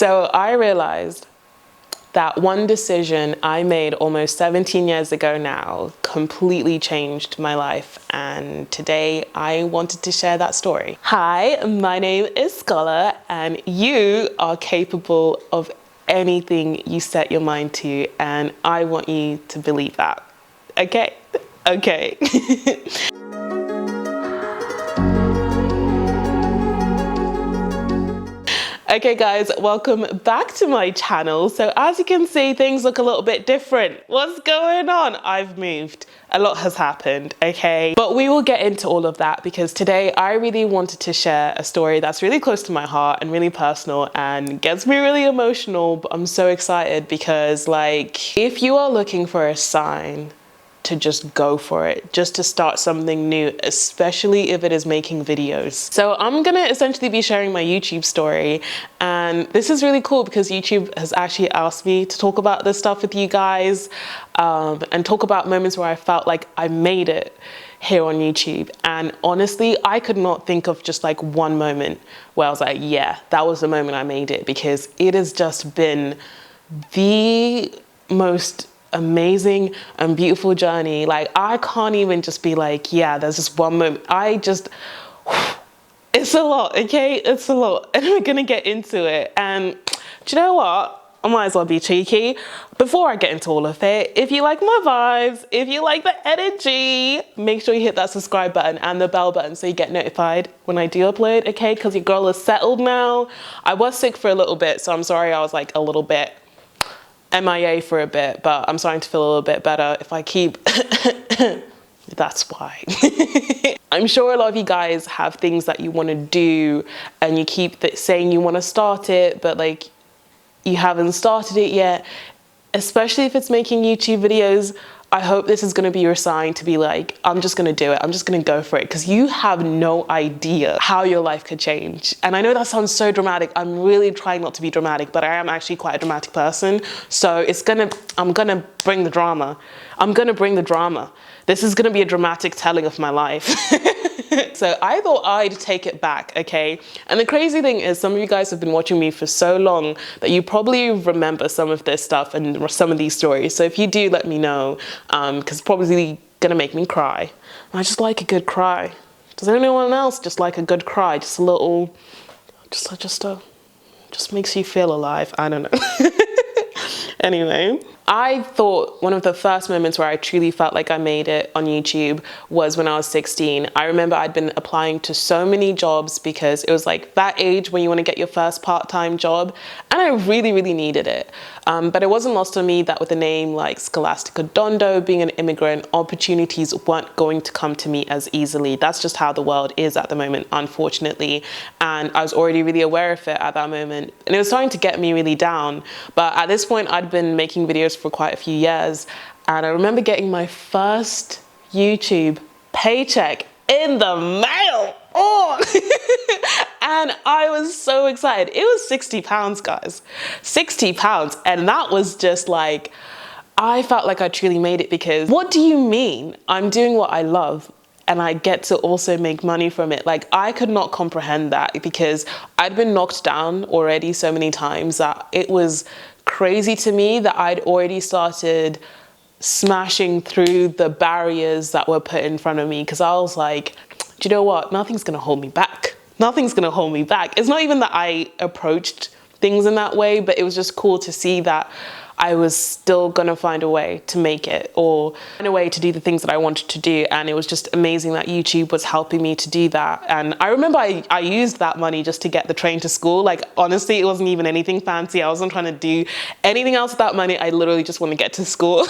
So I realized that one decision I made almost 17 years ago now completely changed my life, and today I wanted to share that story. Hi, my name is Scola, and you are capable of anything you set your mind to, and I want you to believe that. Okay? Okay. Okay guys, welcome back to my channel. So as you can see, things look a little bit different. What's going on? I've moved. A lot has happened, okay? But we will get into all of that because today I really wanted to share a story that's really close to my heart and really personal and gets me really emotional, but I'm so excited because if you are looking for a sign to just go for it, just to start something new, especially if it is making videos. So I'm gonna essentially be sharing my YouTube story, and this is really cool because YouTube has actually asked me to talk about this stuff with you guys and talk about moments where I felt like I made it here on YouTube. And honestly, I could not think of just one moment where I was like, yeah, that was the moment I made it, because it has just been the most amazing and beautiful journey. I can't even just be like, yeah, there's just one moment. It's a lot, okay? It's a lot, and we're gonna get into it. And do you know what? I might as well be cheeky. Before I get into all of it, if you like my vibes, if you like the energy, make sure you hit that subscribe button and the bell button so you get notified when I do upload, okay? Because your girl is settled now. I was sick for a little bit, so I'm sorry I was a little bit MIA for a bit, but I'm starting to feel a little bit better. If I keep, that's why. I'm sure a lot of you guys have things that you want to do and you keep saying you want to start it, but you haven't started it yet, especially if it's making YouTube videos. I hope this is going to be your sign to be like, I'm just going to do it. I'm just going to go for it, because you have no idea how your life could change. And I know that sounds so dramatic. I'm really trying not to be dramatic, but I am actually quite a dramatic person. So I'm going to bring the drama. I'm going to bring the drama. This is going to be a dramatic telling of my life. So I thought I'd take it back, okay? And the crazy thing is, some of you guys have been watching me for so long that you probably remember some of this stuff and some of these stories. So if you do, let me know, because it's probably gonna make me cry. I just like a good cry. Does anyone else just like a good cry? Just a little, just makes you feel alive. I don't know. Anyway, I thought one of the first moments where I truly felt like I made it on YouTube was when I was 16. I remember I'd been applying to so many jobs because it was that age when you want to get your first part-time job, and I really, really needed it. But it wasn't lost on me that with a name like Scola Dondo, being an immigrant, opportunities weren't going to come to me as easily. That's just how the world is at the moment, unfortunately. And I was already really aware of it at that moment. And it was starting to get me really down. But at this point, I'd been making videos for quite a few years. And I remember getting my first YouTube paycheck in the mail. Oh! And I was so excited. It was £60, guys. £60. And that was just I felt like I truly made it, because what do you mean I'm doing what I love and I get to also make money from it? I could not comprehend that, because I'd been knocked down already so many times that it was crazy to me that I'd already started smashing through the barriers that were put in front of me, because I was like, do you know what? Nothing's gonna hold me back. Nothing's gonna hold me back. It's not even that I approached things in that way, but it was just cool to see that I was still gonna find a way to make it, or find a way to do the things that I wanted to do. And it was just amazing that YouTube was helping me to do that. And I remember I used that money just to get the train to school. Honestly, it wasn't even anything fancy. I wasn't trying to do anything else with that money. I literally just want to get to school.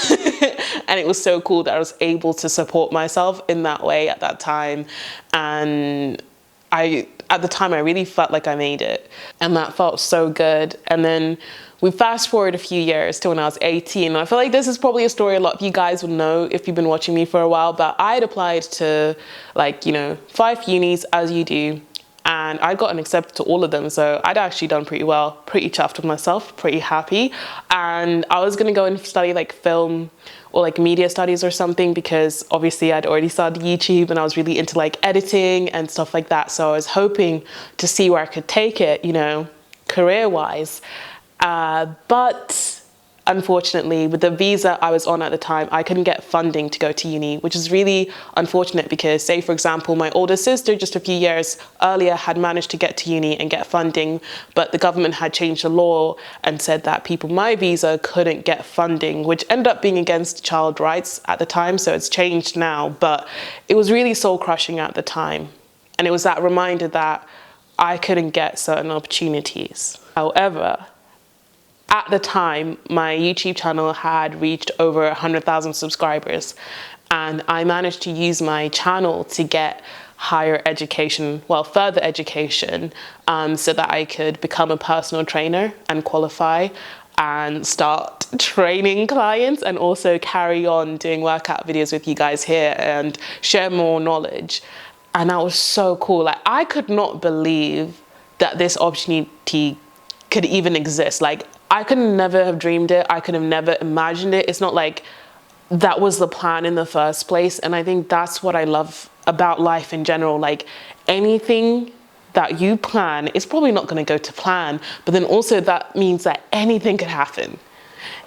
And it was so cool that I was able to support myself in that way at that time. And at the time, I really felt like I made it, and that felt so good. And then we fast forward a few years to when I was 18. I feel like this is probably a story a lot of you guys would know if you've been watching me for a while, but I had applied to 5 unis, as you do, and I'd gotten accepted to all of them. So I'd actually done pretty well, pretty chuffed with myself, pretty happy. And I was gonna go and study film or media studies or something, because obviously I'd already started YouTube and I was really into editing and stuff like that. So I was hoping to see where I could take it, career-wise. But unfortunately, with the visa I was on at the time, I couldn't get funding to go to uni, which is really unfortunate because, say, for example, my older sister just a few years earlier had managed to get to uni and get funding, but the government had changed the law and said that people with my visa couldn't get funding, which ended up being against child rights at the time, so it's changed now, but it was really soul-crushing at the time. And it was that reminder that I couldn't get certain opportunities. However, at the time, my YouTube channel had reached over 100,000 subscribers, and I managed to use my channel to get higher education, well, further education, so that I could become a personal trainer and qualify and start training clients, and also carry on doing workout videos with you guys here and share more knowledge. And that was so cool. Like, I could not believe that this opportunity could even exist. Like, I could never have dreamed it. I could have never imagined it. It's not like that was the plan in the first place. And I think that's what I love about life in general. Like, anything that you plan is probably not going to go to plan, but then also that means that anything could happen.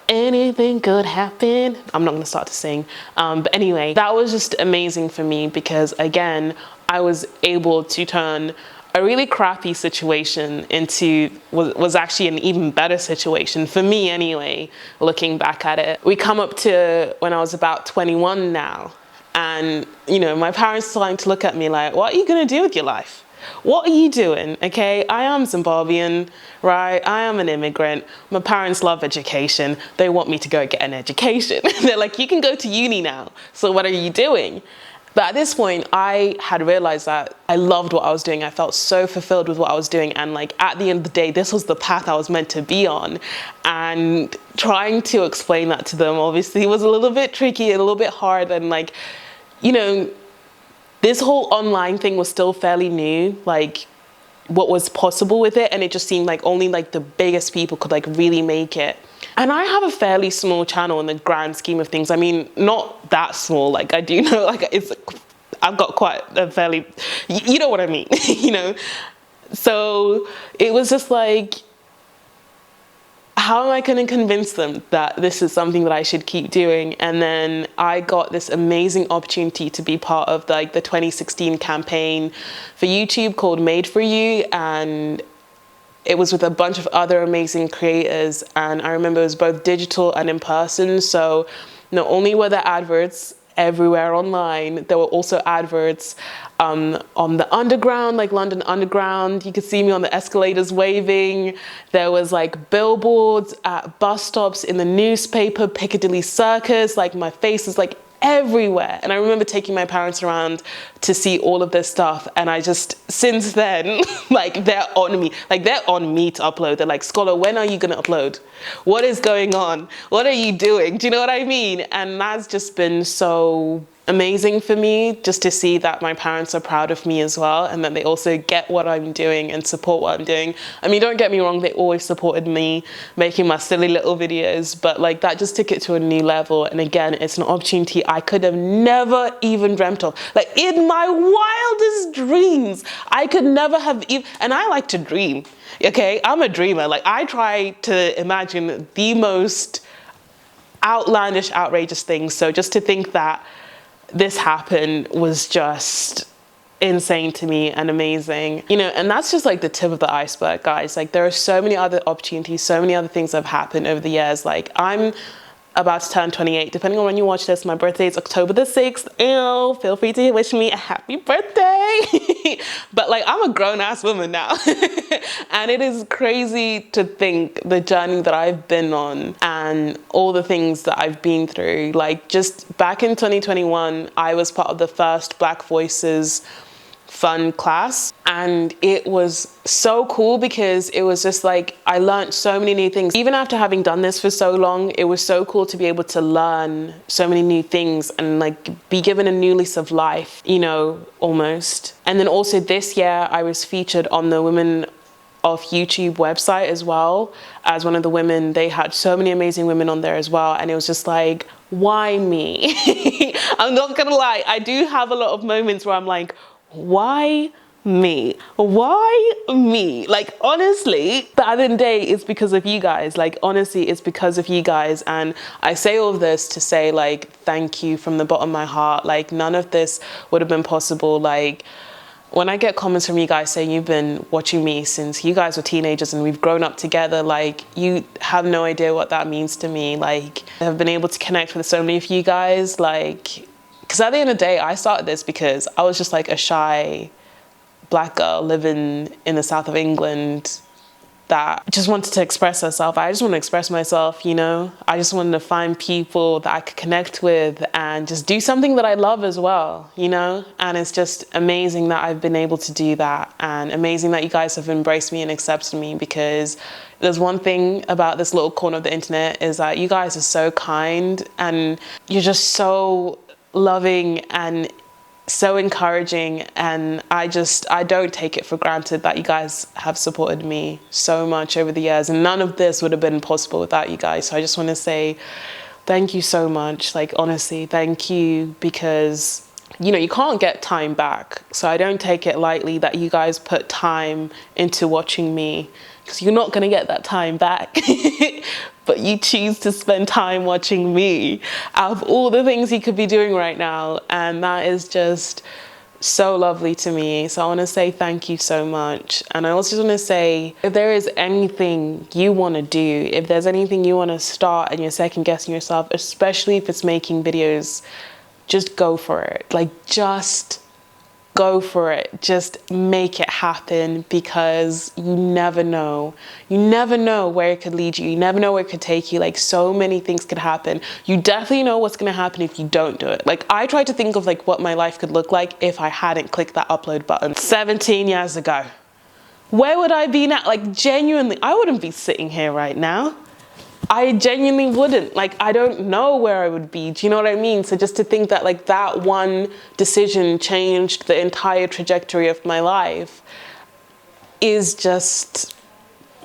Anything could happen. I'm not going to start to sing. But anyway, that was just amazing for me because, again, I was able to turn a really crappy situation into was actually an even better situation for me anyway, looking back at it. We come up to when I was about 21 now, and you know, my parents starting to look at me like, what are you gonna do with your life? What are you doing? Okay, I am Zimbabwean, right? I am an immigrant. My parents love education. They want me to go get an education. They're like, you can go to uni now. So what are you doing? But at this point, I had realized that I loved what I was doing. I felt so fulfilled with what I was doing. And like, at the end of the day, this was the path I was meant to be on. And trying to explain that to them obviously was a little bit tricky, a little bit hard. And like, you know, this whole online thing was still fairly new, like what was possible with it. And it just seemed like only like the biggest people could like really make it. And I have a fairly small channel in the grand scheme of things. I mean, not that small, like I do know, like I've got quite a fairly, you know what I mean, you know? So it was just like, how am I going to convince them that this is something that I should keep doing? And then I got this amazing opportunity to be part of like the 2016 campaign for YouTube called Made For You. And it was with a bunch of other amazing creators. And I remember it was both digital and in person. So not only were there adverts everywhere online, there were also adverts on the underground, like London Underground. You could see me on the escalators waving. There was like billboards at bus stops, in the newspaper, Piccadilly Circus. Like, my face is like everywhere. And I remember taking my parents around to see all of this stuff. And I just, since then, like, they're on me. Like, they're on me to upload. They're like, Scola, when are you going to upload? What is going on? What are you doing? Do you know what I mean? And that's just been so amazing for me, just to see that my parents are proud of me as well, and that they also get what I'm doing and support what I'm doing. I mean, don't get me wrong, they always supported me making my silly little videos, but like, that just took it to a new level. And again, it's an opportunity I could have never even dreamt of. Like, in my wildest dreams, I could never have even, and I like to dream, okay? I'm a dreamer. Like, I try to imagine the most outlandish, outrageous things. So just to think that this happened was just insane to me and amazing, you know. And that's just like the tip of the iceberg, guys. Like, there are so many other opportunities, so many other things that have happened over the years. Like, I'm about to turn 28, depending on when you watch this. My birthday is October the 6th. Ew, feel free to wish me a happy birthday. But like, I'm a grown-ass woman now. And it is crazy to think the journey that I've been on and all the things that I've been through. Like, just back in 2021, I was part of the first Black Voices fun class, and it was so cool because it was just like, I learned so many new things. Even after having done this for so long, it was so cool to be able to learn so many new things and like be given a new lease of life, you know, almost. And then also this year I was featured on the Women of YouTube website as well as one of the women. They had so many amazing women on there as well, and it was just like, why me? I'm not gonna lie, I do have a lot of moments where I'm like, why me? Why me? Like, honestly, the other day, it's because of you guys. Like, honestly, it's because of you guys. And I say all of this to say, like, thank you from the bottom of my heart. Like, none of this would have been possible. Like, when I get comments from you guys saying you've been watching me since you guys were teenagers and we've grown up together, like, you have no idea what that means to me. Like, I've been able to connect with so many of you guys, like, because at the end of the day, I started this because I was just like a shy Black girl living in the south of England that just wanted to express herself. I just want to express myself, you know? I just wanted to find people that I could connect with and just do something that I love as well, you know? And it's just amazing that I've been able to do that, and amazing that you guys have embraced me and accepted me, because there's one thing about this little corner of the internet is that you guys are so kind and you're just so loving and so encouraging, and I don't take it for granted that you guys have supported me so much over the years, and none of this would have been possible without you guys. So I just want to say thank you so much. Like, honestly, thank you, because you know, you can't get time back. So I don't take it lightly that you guys put time into watching me, because you're not going to get that time back. But you choose to spend time watching me out of all the things you could be doing right now. And that is just so lovely to me. So I want to say thank you so much. And I also want to say, if there is anything you want to do, if there's anything you want to start and you're second guessing yourself, especially if it's making videos, just go for it. Like, just go for it. Just make it happen, because you never know. You never know where it could lead you. You never know where it could take you. Like, so many things could happen. You definitely know what's going to happen if you don't do it. Like, I tried to think of like what my life could look like if I hadn't clicked that upload button 17 years ago. Where would I be now? Like, genuinely, I wouldn't be sitting here right now. I genuinely wouldn't. Like, I don't know where I would be. Do you know what I mean? So just to think that like that one decision changed the entire trajectory of my life is just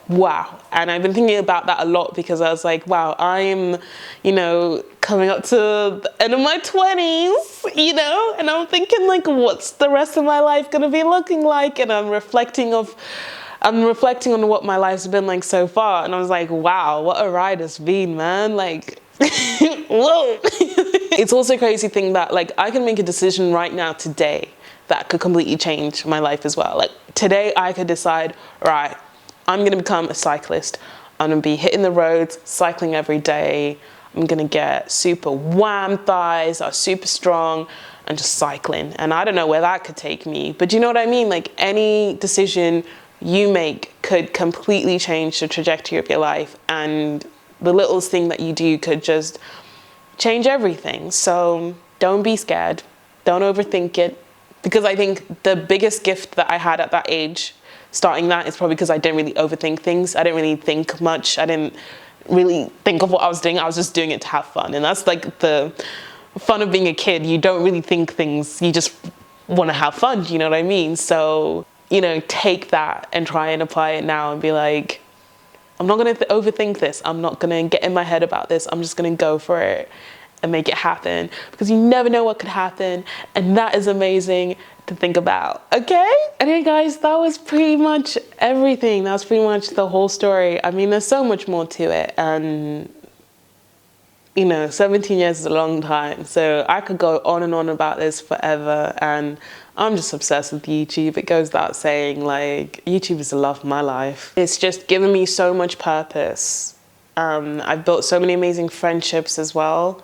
wow. And I've been thinking about that a lot, because I was like, wow, I'm, you know, coming up to the end of my 20s, you know, and I'm thinking like, what's the rest of my life going to be looking like? And I'm reflecting on what my life's been like so far, and I was like, wow, what a ride it's been, man. Like, whoa. It's also a crazy thing that like I can make a decision right now today that could completely change my life as well. Like, today I could decide, right, I'm gonna become a cyclist. I'm gonna be hitting the roads, cycling every day. I'm gonna get super wham thighs, that are super strong, and just cycling. And I don't know where that could take me, but do you know what I mean? Like, any decision you make could completely change the trajectory of your life, and the littlest thing that you do could just change everything. So don't be scared, don't overthink it, because I think the biggest gift that I had at that age, starting that, is probably because I didn't really overthink things. I didn't really think much. I didn't really think of what I was doing. I was just doing it to have fun, and that's like the fun of being a kid. You don't really think things, you just want to have fun, you know what I mean? So, you know, take that and try and apply it now and be like, I'm not going to overthink this. I'm not going to get in my head about this. I'm just going to go for it and make it happen, because you never know what could happen. And that is amazing to think about. Okay? Anyway, guys, that was pretty much everything. That was pretty much the whole story. I mean, there's so much more to it. And you know, 17 years is a long time. So I could go on and on about this forever. And I'm just obsessed with YouTube. It goes without saying, like, YouTube is the love of my life. It's just given me so much purpose. I've built so many amazing friendships as well,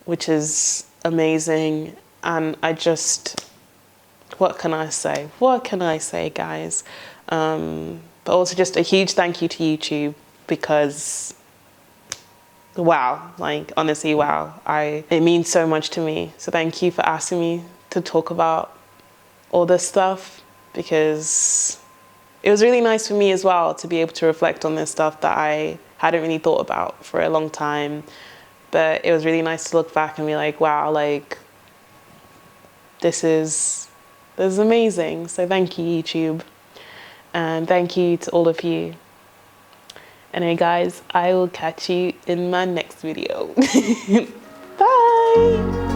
which is amazing. And I just, what can I say? What can I say, guys? But also just a huge thank you to YouTube, because wow, like, honestly, wow. It means so much to me. So thank you for asking me to talk about all this stuff, because it was really nice for me as well to be able to reflect on this stuff that I hadn't really thought about for a long time. But it was really nice to look back and be like, wow, like, this is amazing. So thank you, YouTube. And thank you to all of you. Anyway, guys, I will catch you in my next video. Bye!